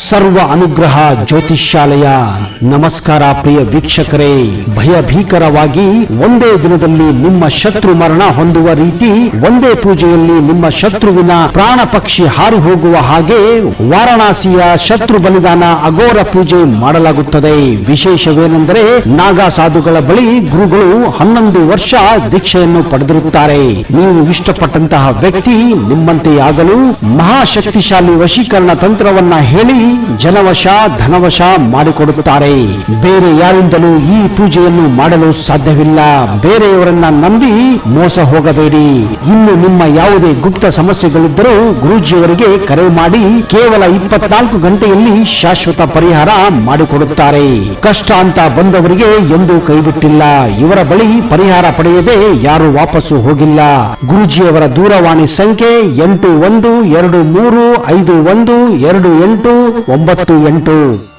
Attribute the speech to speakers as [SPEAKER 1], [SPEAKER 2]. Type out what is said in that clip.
[SPEAKER 1] ಸರ್ವ ಅನುಗ್ರಹ ಜ್ಯೋತಿಷ್ಯಾಲಯ. ನಮಸ್ಕಾರ ಪ್ರಿಯ ವೀಕ್ಷಕರೇ. ಭಯಭೀಕರವಾಗಿ ಒಂದೇ ದಿನದಲ್ಲಿ ನಿಮ್ಮ ಶತ್ರು ಮರಣ ಹೊಂದುವ ರೀತಿ, ಒಂದೇ ಪೂಜೆಯಲ್ಲಿ ನಿಮ್ಮ ಶತ್ರುವಿನ ಪ್ರಾಣ ಪಕ್ಷಿ ಹಾರಿ ಹೋಗುವ ಹಾಗೆ ವಾರಣಾಸಿಯ ಶತ್ರು ಬಲಿದಾನ ಅಘೋರ ಪೂಜೆ ಮಾಡಲಾಗುತ್ತದೆ. ವಿಶೇಷವೇನೆಂದರೆ ನಾಗಾ ಸಾಧುಗಳ ಬಳಿ ಗುರುಗಳು 11 ವರ್ಷ ದೀಕ್ಷೆಯನ್ನು ಪಡೆದಿರುತ್ತಾರೆ. ನೀವು ಇಷ್ಟಪಟ್ಟಂತಹ ವ್ಯಕ್ತಿ ನಿಮ್ಮಂತೆ ಆಗಲು ಮಹಾಶಕ್ತಿಶಾಲಿ ವಶೀಕರಣ ತಂತ್ರವನ್ನ ಹೇಳಿ ಜನವಶ ಧನವಶ ಮಾಡಿಕೊಡುತ್ತಾರೆ. ಬೇರೆ ಯಾರಿಂದಲೂ ಈ ಪೂಜೆಯನ್ನು ಮಾಡಲು ಸಾಧ್ಯವಿಲ್ಲ. ಬೇರೆಯವರನ್ನ ನಂಬಿ ಮೋಸ ಹೋಗಬೇಡಿ. ಇನ್ನು ನಿಮ್ಮ ಯಾವುದೇ ಗುಪ್ತ ಸಮಸ್ಯೆಗಳಿದ್ದರೂ ಗುರೂಜಿಯವರಿಗೆ ಕರೆ ಮಾಡಿ ಕೇವಲ 24 ಗಂಟೆಯಲ್ಲಿ ಶಾಶ್ವತ ಪರಿಹಾರ ಮಾಡಿಕೊಡುತ್ತಾರೆ. ಕಷ್ಟ ಅಂತ ಬಂದವರಿಗೆ ಎಂದೂ ಕೈಬಿಟ್ಟಿಲ್ಲ. ಇವರ ಬಳಿ ಪರಿಹಾರ ಪಡೆಯದೆ ಯಾರು ವಾಪಸ್ಸು ಹೋಗಿಲ್ಲ. ಗುರೂಜಿಯವರ ದೂರವಾಣಿ ಸಂಖ್ಯೆ 8123512898.